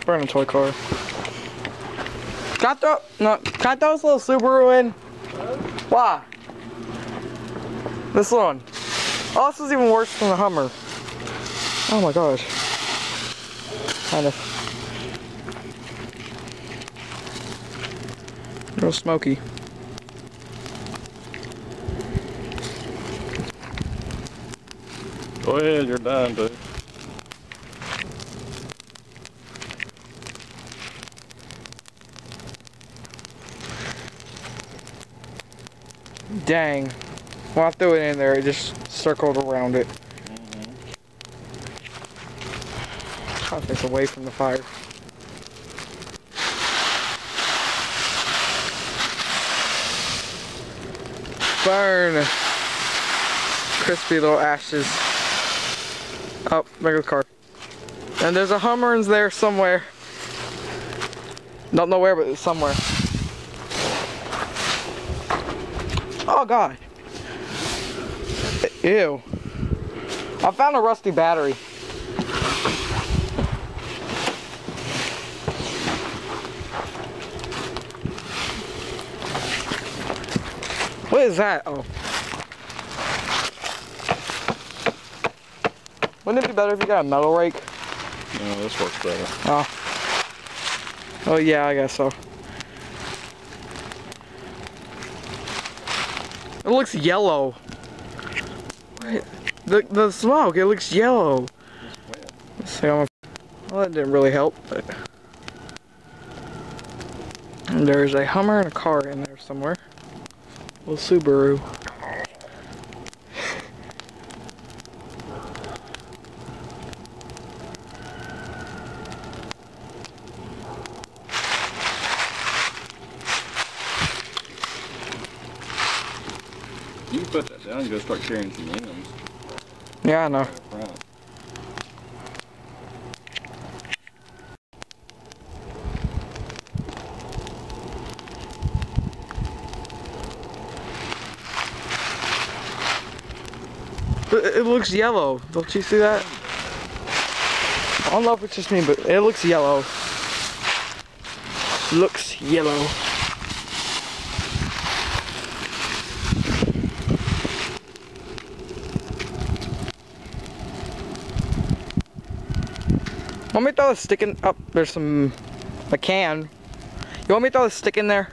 burn a toy car. Can I throw this little Subaru in? Why? This one. Oh, this is even worse than the Hummer. Oh my gosh. Kind of. Real smoky. Go ahead, you're done, dude. Dang. When I threw it in there, it just circled around it. Try to face away from the fire. Burn. Crispy little ashes. Oh, there's the car. And there's a Hummer in there somewhere. Don't know where, but it's somewhere. Oh God. Ew. I found a rusty battery. What is that? Oh. Wouldn't it be better if you got a metal rake? No, this works better. Oh. Oh yeah, I guess so. It looks yellow. The smoke, it looks yellow. Let's see, well, that didn't really help, but... And there's a Hummer and a car in there somewhere. Little Subaru. You can put that down and go start carrying some ends. Yeah, I know. It looks yellow. Don't you see that? I don't know if it's just me, but it looks yellow. Looks yellow. Want me to throw a stick in? Oh, there's a can. You want me to throw a stick in there?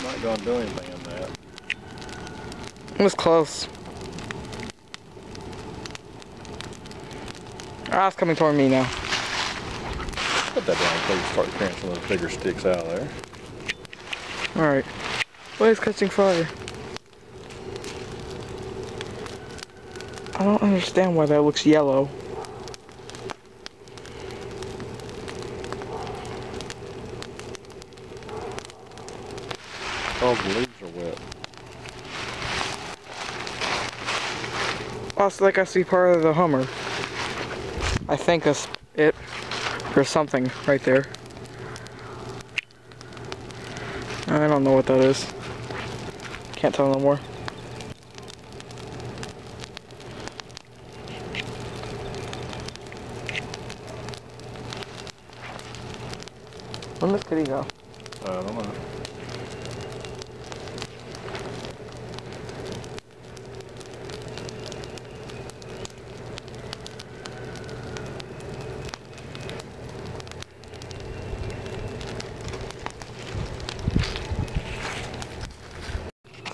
Not gonna do anything in that. It was close. Ah, it's coming toward me now. Put that down until you start carrying some of those bigger sticks out of there. Alright. Why is catching fire? I don't understand why that looks yellow. All the leaves are wet. Oh, it's like I see part of the Hummer. I think that's it. There's something right there. I don't know what that is. Can't tell no more. Where'd Miss Kitty go? I don't know.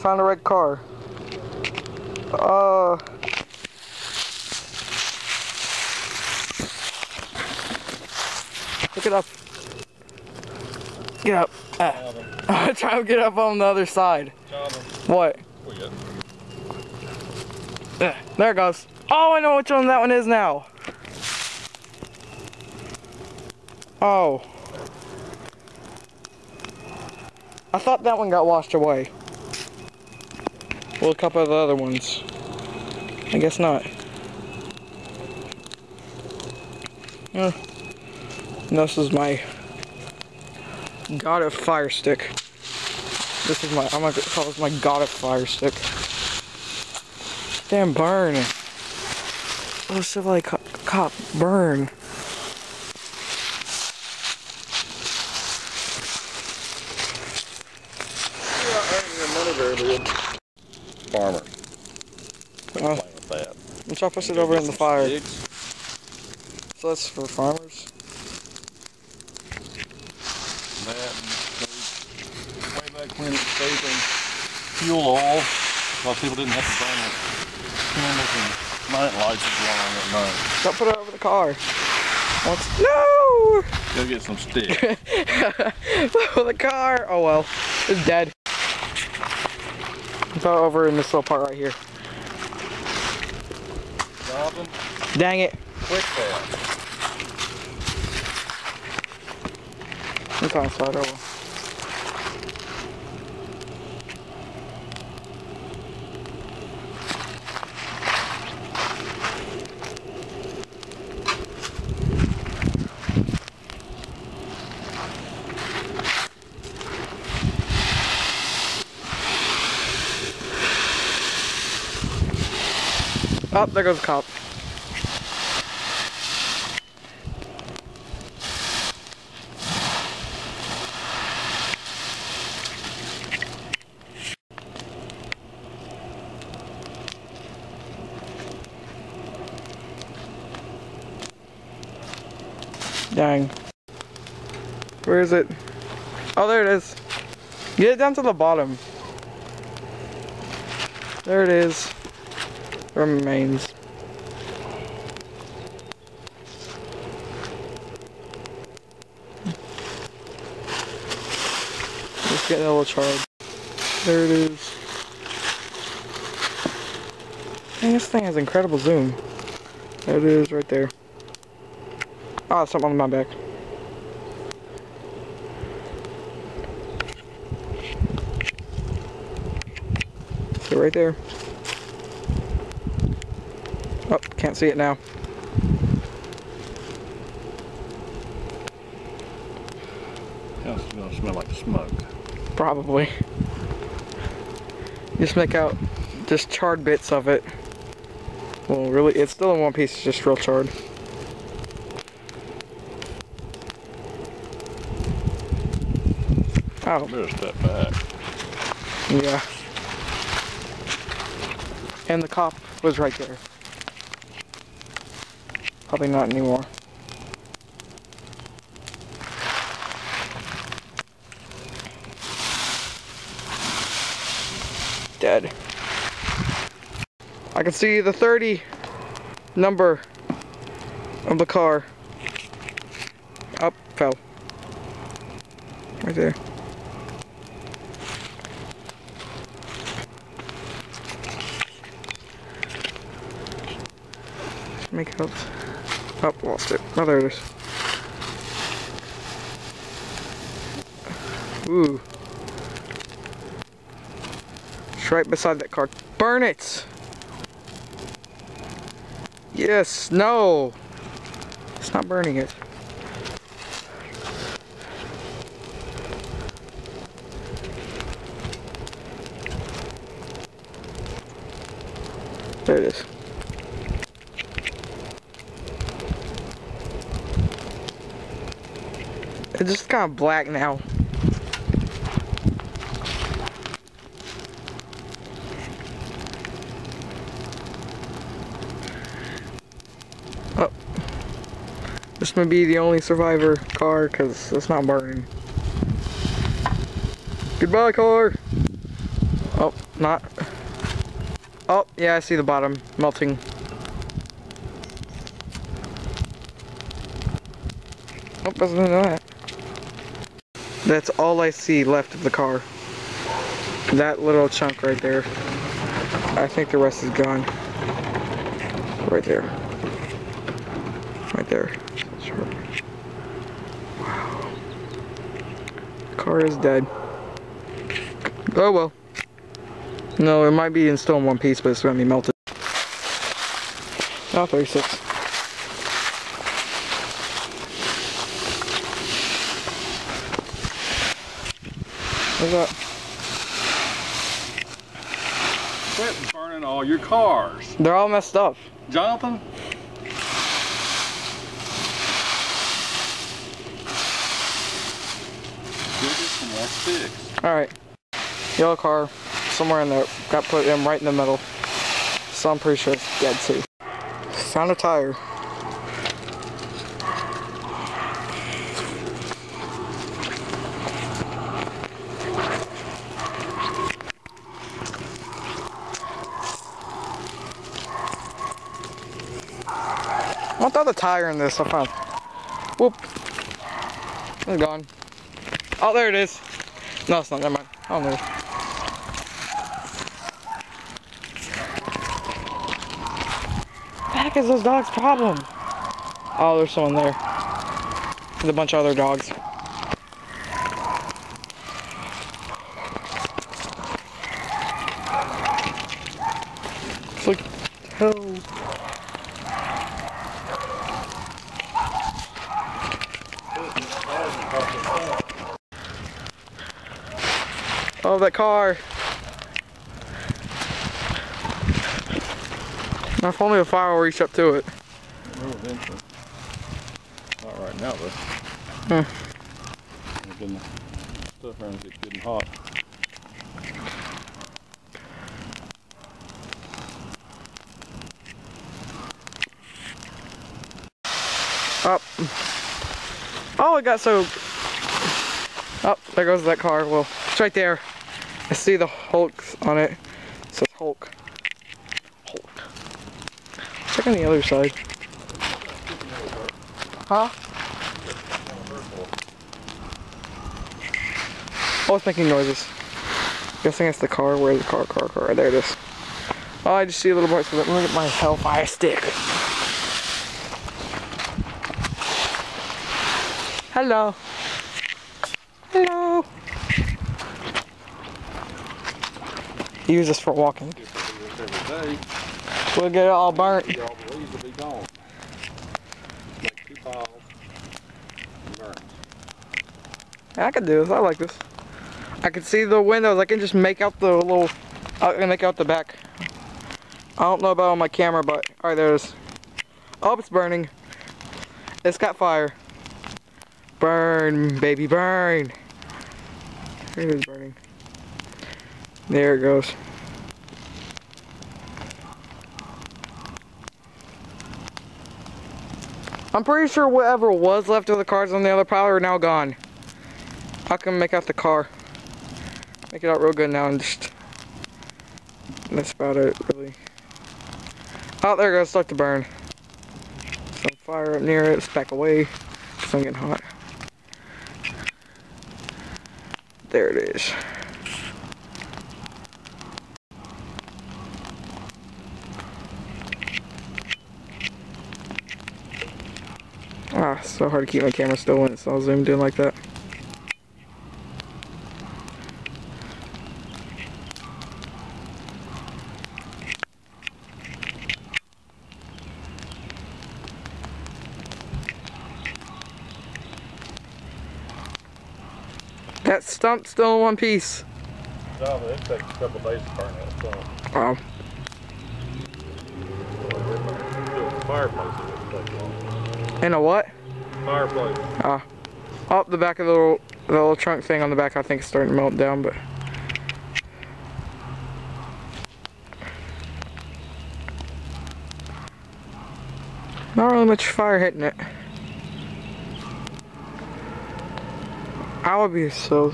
Found a red car. Pick it up. Get up. Try to get up on the other side. What? There it goes. Oh, I know which one that one is now. Oh. I thought that one got washed away. Well, a couple of the other ones. I guess not. This is my God of Fire Stick. This is my, I'm gonna call this my God of Fire Stick. Damn, burn. Oh, Chevrolet cop, burn. Farmer. Oh. With that. I'm trying to push it over in the fire. Sticks. So that's for farmers. That and way back when it was saving fuel oil, because people didn't have to burn candles and night lights as long at night. Don't put it over the car. No! Go get some sticks. The car. Oh well, it's dead. Throw it over in this little part right here. Robin. Dang it. Quick that. I'm trying to slide over. Oh, there goes the cop. Dang. Where is it? Oh, there it is. Get it down to the bottom. There it is. Remains. Just getting a little charred. There it is. Dang, this thing has incredible zoom. There it is, right there. Oh, something on my back. So right there. Oh, can't see it now. Yeah, it's gonna smell like smoke. Probably. Just make out just charred bits of it. Well, really, it's still in one piece, it's just real charred. Oh. Better step back. Yeah. And the cop was right there. Probably not anymore. Dead. I can see the 30 number of the car. Up, fell. Right there. Make out. Oh, lost it. Oh, there it is. Ooh. It's right beside that car. Burn it! Yes, no! It's not burning it. There it is. It's just kind of black now. Oh. This may be the only survivor car because it's not burning. Goodbye, car! Oh, not. Oh, yeah, I see the bottom melting. Oh, doesn't know that. That's all I see left of the car. That little chunk right there. I think the rest is gone. Right there. Right there. Wow. The car is dead. Oh well. No, it might be still in one piece, but it's gonna be melted. Oh, 36. Where's that? Quit burning all your cars. They're all messed up. Jonathan? Biggest and less fixed. Alright. Yellow car, somewhere in there. Got put in right in the middle. So I'm pretty sure it's dead too. Found a tire. I want the other tire in this. I found. Whoop. It's gone. Oh, there it is. No, it's not. Never mind. I don't know. What the heck is those dogs' problem? Oh, there's someone there. There's a bunch of other dogs. It's like hell. Oh, that car. Now, if only the fire will reach up to it. Oh, eventually. Not right now, though. Stuff around it's getting hot. Up. Oh, it got so. Oh, there goes that car. Well, it's right there. I see the Hulks on it. It says Hulk. Hulk. Check on the other side. Huh? Oh, it's making noises. Guessing it's the car. Where's the car? Car. There it is. Oh, I just see a little boy. So let me get my Hellfire stick. Hello. Hello. Use this for walking. We'll get it all burnt. All the leaves will be gone. Make 2 piles and burn. I can do this. I like this. I can see the windows. I can just make out the little. I can make out the back. I don't know about on my camera, but alright, there it is. Oh, it's burning. It's got fire. Burn, baby, burn. It is burning. There it goes. I'm pretty sure whatever was left of the cars on the other pile are now gone. I can make out the car. Make it out real good now and just. That's about it, really. Oh, there it goes. Start to burn. Some fire up near it. Let's back away. It's getting hot. There it is. Ah, so hard to keep my camera still when it's all zoomed in like that. That stump's still in one piece. No, but it takes a couple days to burn that stump. Wow. Fireplace will take long. In a what? Fireplace. Ah. Oh, the back of the little trunk thing on the back I think is starting to melt down, but. Not really much fire hitting it. I would be so.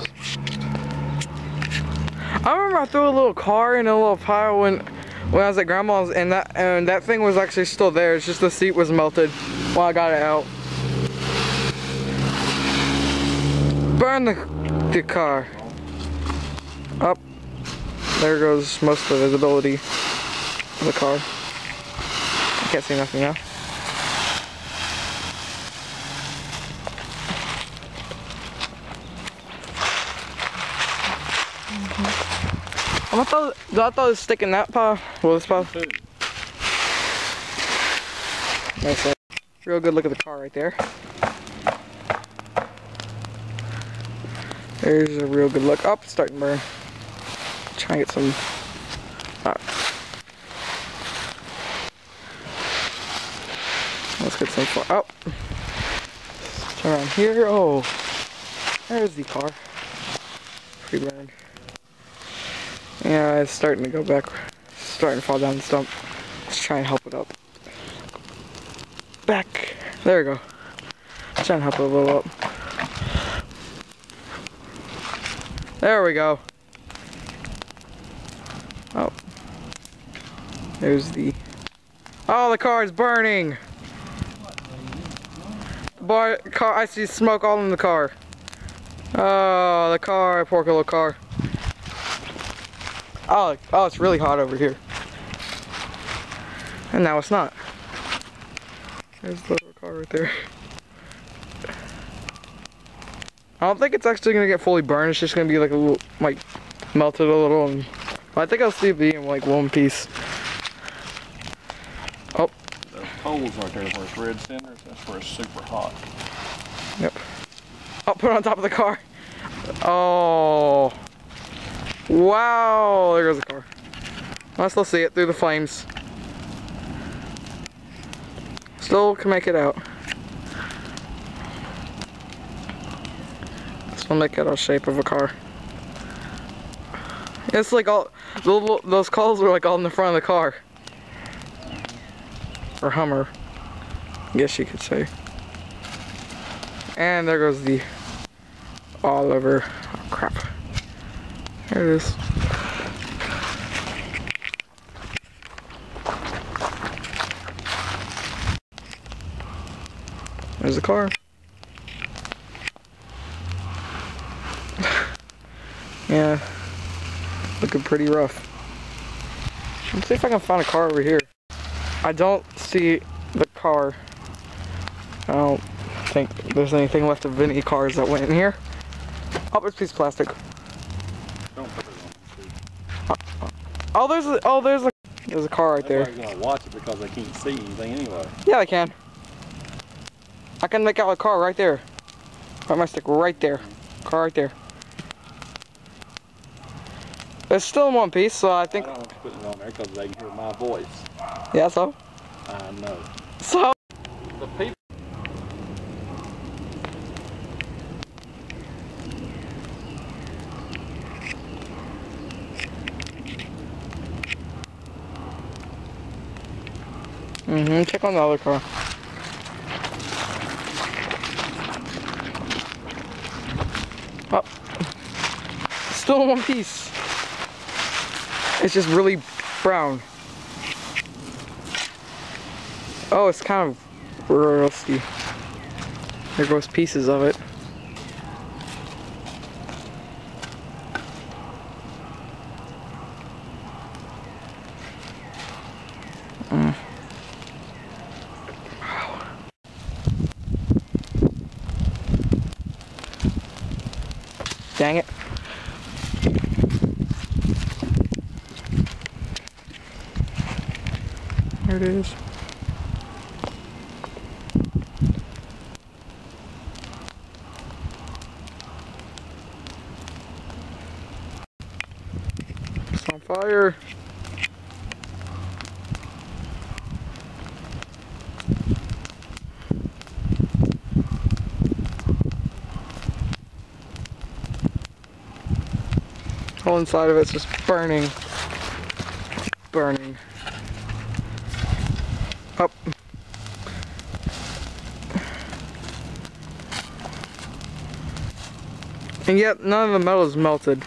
I remember I threw a little car in a little pile when I was at grandma's, and that thing was actually still there. It's just the seat was melted while I got it out. Burn the car. Up. There goes most of the visibility of the car. I can't see nothing now. I thought it was sticking that pile. Well, this pile. Nice. Real good look at the car right there. There's a real good look. Oh, it's starting to burn. Try and get some. Let's get some far. Oh, turn around here. Oh, there's the car. Pretty burned. Yeah, it's starting to go back. It's starting to fall down the stump. Let's try and help it up. Back. There we go. Let's try and help it a little up. There we go. Oh. There's the... Oh, the car is burning! I see smoke all in the car. Oh, the car, poor little car. Oh, it's really hot over here. And now it's not. There's the little car right there. I don't think it's actually gonna get fully burned. It's just gonna be like a little, like, melted a little. And I think I'll see it being like one piece. Oh. The coals right there where it's red cinders, that's where it's super hot. Yep. Oh, put it on top of the car. Oh. Wow, there goes the car. I'll still see it through the flames. Still can make it out. Still make it a shape of a car. It's like all, those coals are like all in the front of the car. Or Hummer, I guess you could say. And there goes the all over. Oh crap. There it is. There's the car. Yeah, looking pretty rough. Let's see if I can find a car over here. I don't see the car. I don't think there's anything left of any cars that went in here. Oh, there's a piece of plastic. Don't put it on. Oh, there's a car right there. They're gonna watch it because they can't see anything anyway. Yeah, I can. I can make out a car right there. Right, my stick right there. Car right there. It's still in one piece, so I think. I don't want to put it on there because they can hear my voice. Yeah, so. I know. So. The people. Check on the other car. Oh. Still in one piece. It's just really brown. Oh, it's kind of rusty. There goes pieces of it. Dang it. There it is. It's on fire. All inside of it's just burning. Burning. Up. And yet none of the metal is melted.